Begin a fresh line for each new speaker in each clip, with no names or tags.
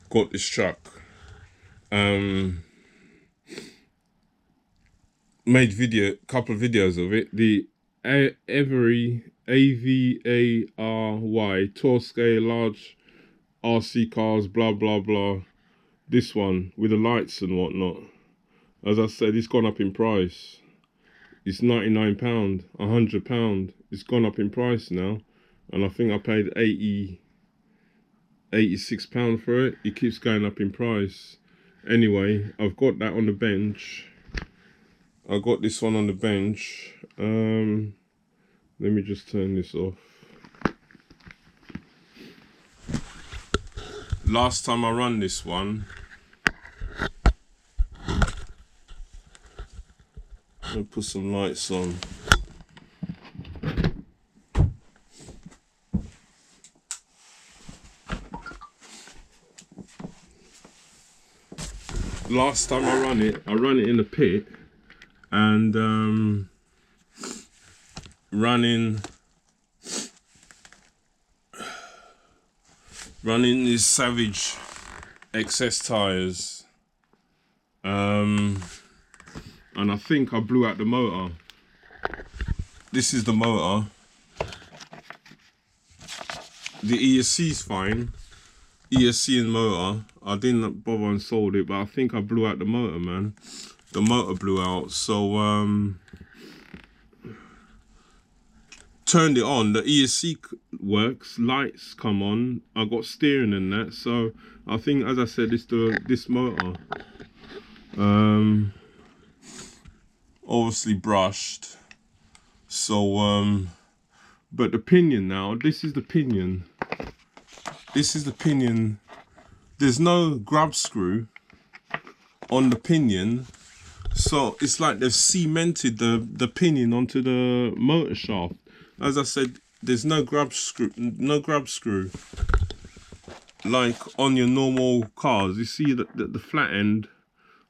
got this truck. Made couple of videos of it. The Avery AVARY tour scale large RC cars, blah blah blah. This one with the lights and whatnot. As I said, it's gone up in price. It's £99, £100. It's gone up in price now, and I think I paid £86 for it. It keeps going up in price. Anyway, I've got that on the bench. I got this one on the bench. Let me just turn this off. Last time I ran this one, I'll put some lights on. Last time I ran it in the pit, and running these Savage XS tires, and I think I blew out the motor. This is the motor. The ESC's fine, ESC and motor. I didn't bother and sold it, but I think I blew out the motor, man. The motor blew out, so turned it on. The ESC works, lights come on. I got steering and that, so I think, as I said, it's this motor. Obviously brushed. So but the pinion now. This is the pinion. This is the pinion. There's no grab screw on the pinion, so it's like they've cemented the pinion onto the motor shaft. As I said, there's no grab screw, like on your normal cars. You see that the flat end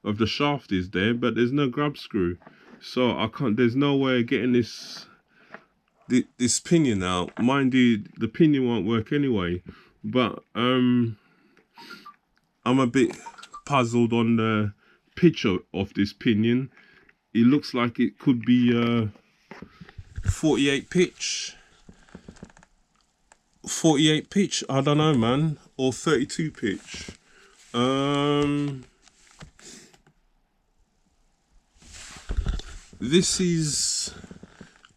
of the shaft is there, but there's no grab screw, so I can't. There's no way of getting this pinion out. Mind you, the pinion won't work anyway. But I'm a bit puzzled on the picture of this pinion. It looks like it could be 48 pitch. 48 pitch, I don't know, man, or 32 pitch. This is,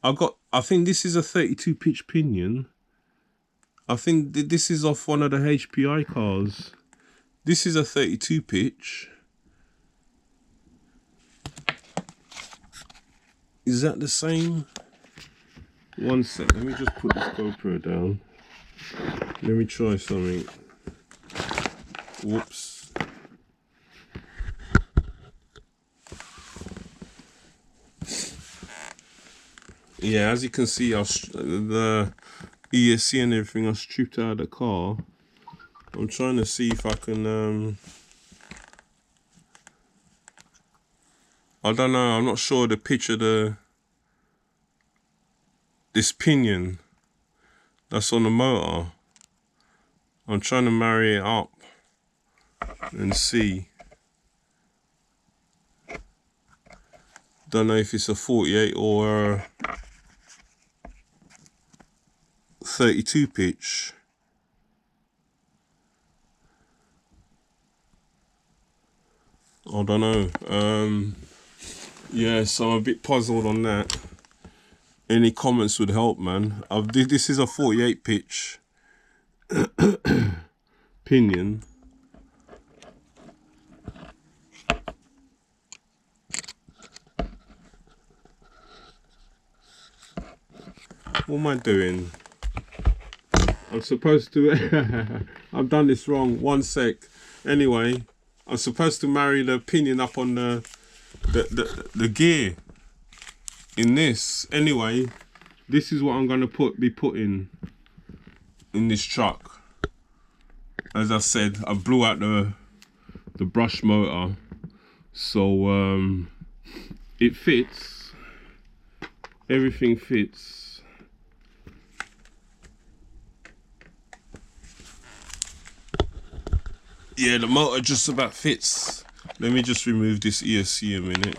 I think this is a 32 pitch pinion. I think this is off one of the HPI cars. This is a 32 pitch. Is that the same? One sec, let me just put this GoPro down. Let me try something. Whoops. Yeah, as you can see, the ESC and everything I stripped out of the car. I'm trying to see if I can I don't know, I'm not sure the pitch of this pinion that's on the motor. I'm trying to marry it up and see. Don't know if it's a 48 or a 32 pitch. I don't know. Yeah, so I'm a bit puzzled on that. Any comments would help, man. This is a 48 pitch pinion. What am I doing? I'm supposed to I've done this wrong. One sec. Anyway, I'm supposed to marry the pinion up on the gear in this. Anyway, this is what I'm gonna be putting in this truck. As I said, I blew out the brush motor, so it fits. Everything fits. Yeah, the motor just about fits. Let me just remove this ESC a minute.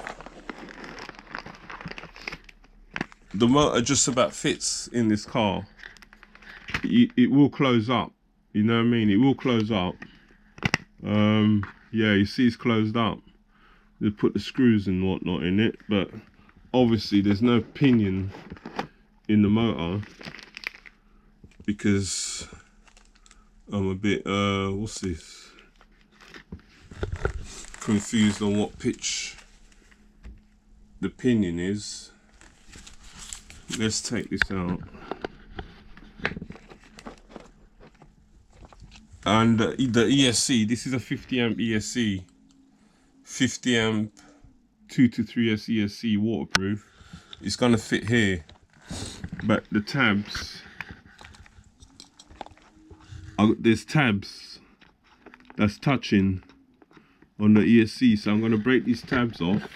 The motor just about fits in this car. It will close up, you know what I mean? It will close up. Yeah, you see it's closed up. They put the screws and whatnot in it, but obviously there's no pinion in the motor because I'm a bit what's this, confused on what pitch the pinion is. Let's take this out. And the ESC, this is a 50 amp ESC, 50 amp 2 to 3S ESC, waterproof. It's gonna fit here, but the tabs, there's tabs that's touching on the ESC, so I'm gonna break these tabs off.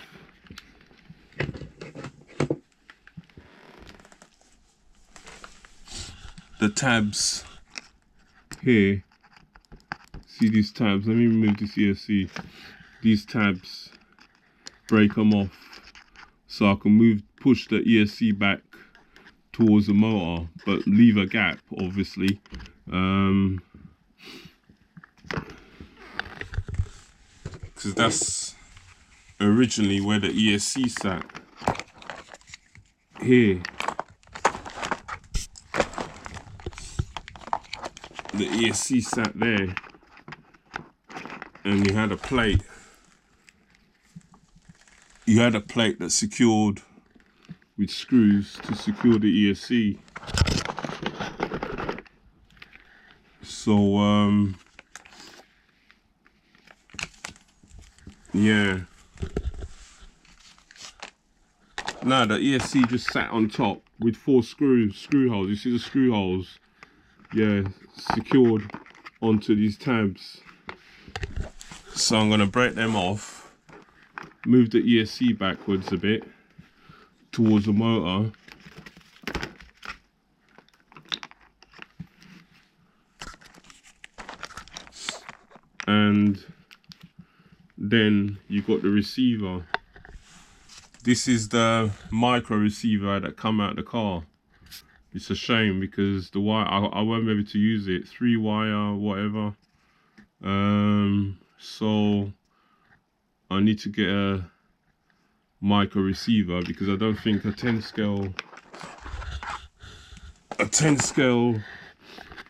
The tabs here, see these tabs, let me remove this ESC. These tabs, break them off so I can push the ESC back towards the motor, but leave a gap obviously. Because that's originally where the ESC sat, here. The ESC sat there, and you had a plate. You had a plate that secured with screws to secure the ESC. So yeah. Now the ESC just sat on top with 4 screw holes. You see the screw holes? Yeah, secured onto these tabs. So I'm gonna break them off, move the ESC backwards a bit towards the motor, and then you got the receiver. This is the micro receiver that come out of the car. It's a shame because the wire, I won't be able to use it, 3 wire, whatever. So I need to get a micro receiver because I don't think a 10 scale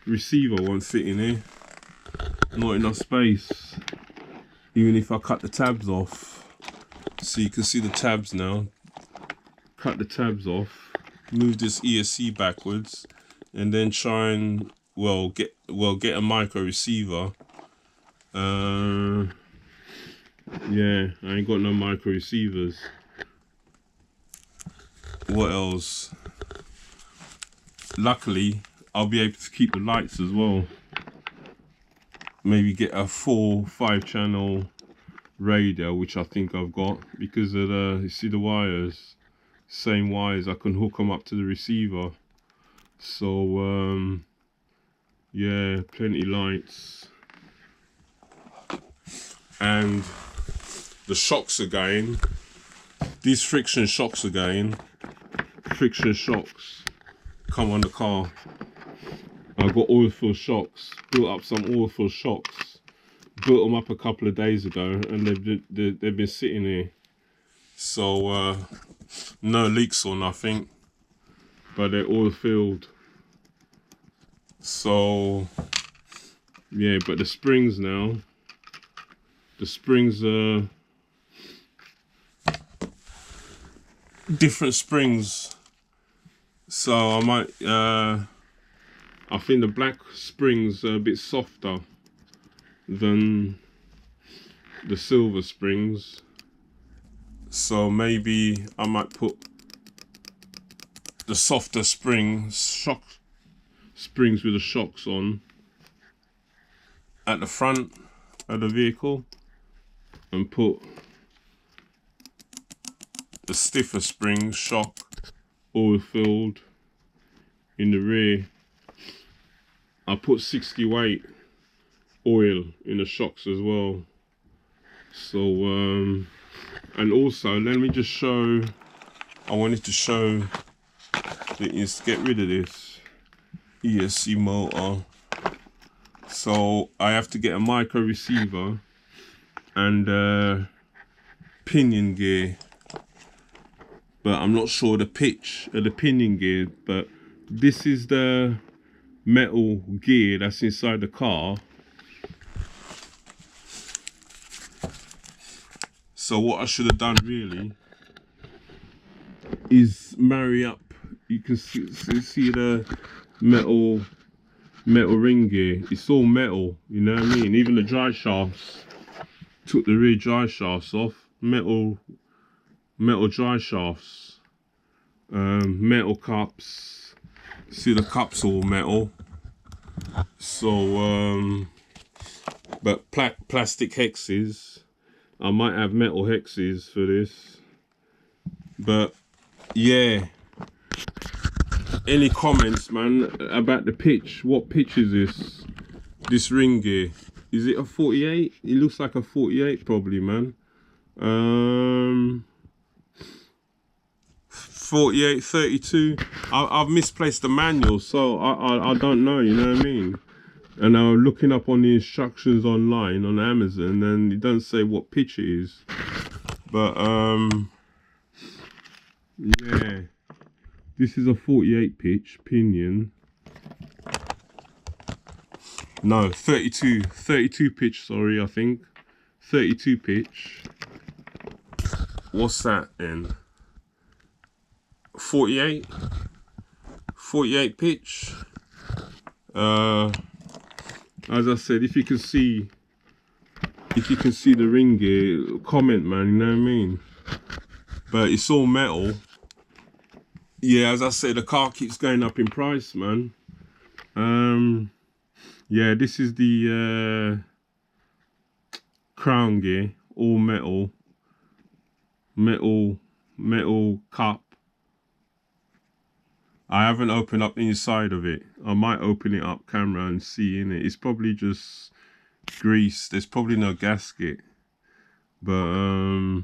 receiver won't fit in here. Not enough space, even if I cut the tabs off. So you can see the tabs now. Cut the tabs off, move this ESC backwards, and then try and get a micro receiver. Yeah, I ain't got no micro receivers. What else? Luckily, I'll be able to keep the lights as well. Maybe get a 4-5 channel radio, which I think I've got, because of the, you see the wires, same wires, I can hook them up to the receiver. So yeah, plenty lights. And the shocks again, these friction shocks again, friction shocks come on the car. I've got oil fill shocks, built up some oil fill shocks, built them up a couple of days ago, and they've been sitting here. So no leaks or nothing, but they're oil filled. So yeah, but the springs now, the springs are different springs. So I might I think the black springs are a bit softer than the silver springs, so maybe I might put the softer springs with the shocks on at the front of the vehicle, and put the stiffer spring shock oil filled in the rear. I put 60 weight oil in the shocks as well. So and also let me just show, I wanted to show is get rid of this ESC motor. So I have to get a micro receiver and pinion gear, but I'm not sure the pitch of the pinion gear. But this is the metal gear that's inside the car. So what I should have done really is marry up. You can see the metal ring gear. It's all metal, you know what I mean? Even the dry shafts, took the rear dry shafts off. Metal dry shafts. Metal cups. See the cups all metal. So but plastic hexes. I might have metal hexes for this. But yeah, any comments, man, about the pitch? What pitch is this ring gear? Is it a 48? It looks like a 48 probably, man. 48, 32. I've misplaced the manual, so I don't know, you know what I mean? And I'm looking up on the instructions online on Amazon, and it doesn't say what pitch it is. But yeah, this is a 48 pitch pinion. No, 32 pitch, sorry, I think 32 pitch. What's that then? 48 pitch. As I said, if you can see the ring gear, comment, man, you know what I mean? But it's all metal. Yeah, as I said, the car keeps going up in price, man. Yeah, this is the crown gear, all metal cup. I haven't opened up the inside of it. I might open it up camera and see in it. It's probably just grease. There's probably no gasket. But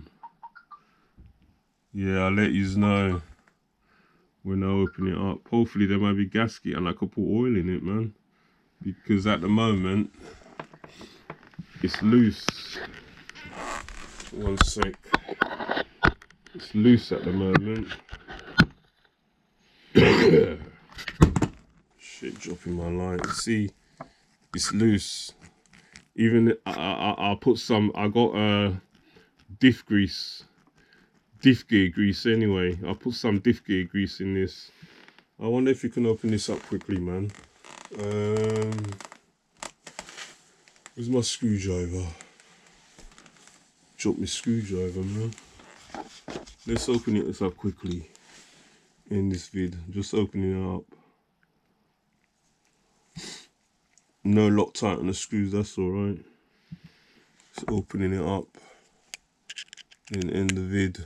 yeah, I'll let you know when I open it up. Hopefully there might be gasket and I could put oil in it, man. Because at the moment it's loose. One sec. It's loose at the moment. Shit, dropping my line. See, it's loose. Even I'll put some. I got diff gear grease anyway. I'll put some diff gear grease in this. I wonder if you can open this up quickly, man. Where's my screwdriver? Drop my screwdriver, man. Let's open it up quickly in this vid. Just opening it up. No Loctite on the screws, that's alright. Just opening it up and end the vid.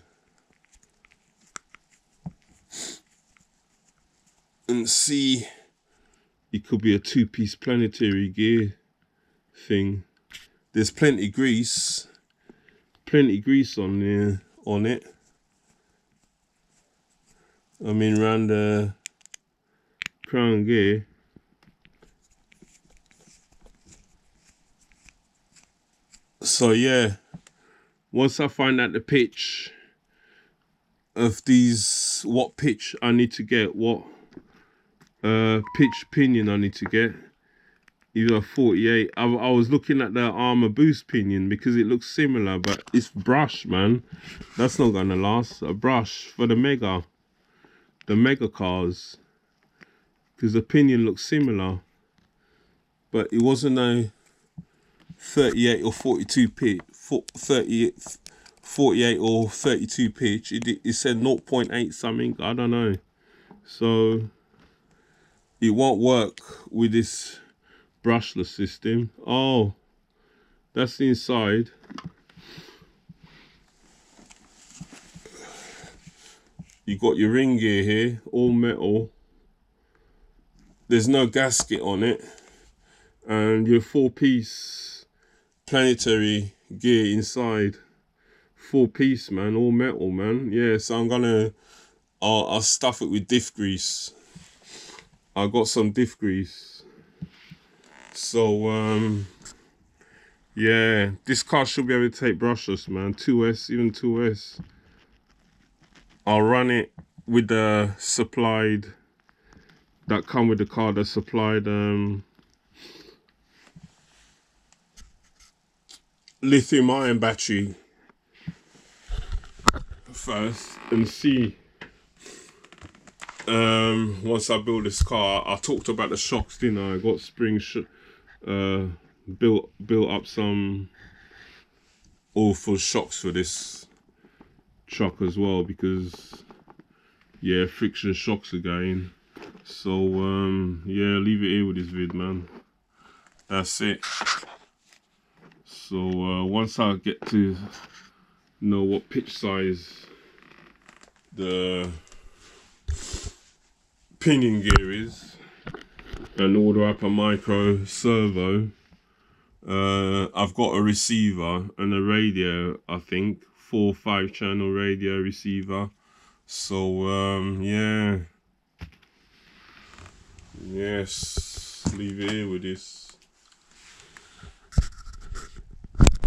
And see, it could be a two-piece planetary gear thing. There's plenty grease on there, on it. I mean, around the crown gear. So yeah, once I find out the pitch of these, what pitch I need to get, what pitch pinion I need to get, either 48. I was looking at the Armor Boost pinion because it looks similar, but it's brush, man. That's not gonna last. A brush for the mega cars, because the pinion looks similar, but it wasn't a 38 or 42 pitch, 48 or 32 pitch. It said 0.8 something, I don't know. So it won't work with this brushless system. Oh, that's the inside. You got your ring gear here, all metal. There's no gasket on it. and your 4-piece planetary gear inside. 4-piece, man, all metal, man. Yeah, so I'm gonna, I'll stuff it with diff grease. I got some diff grease. So, yeah, this car should be able to take brushless, man. 2S, even 2S. I'll run it with the supplied, that come with the car, the supplied lithium ion battery first, and see, once I build this car. I talked about the shocks, didn't I? I got spring built up some awful shocks for this truck as well, because yeah, friction shocks again. So yeah, leave it here with this vid, man. That's it. So once I get to know what pitch size the pinion gear is, and order up a micro servo, I've got a receiver and a radio, I think 4 or 5 channel radio receiver. So yeah, yes, leave it here with this.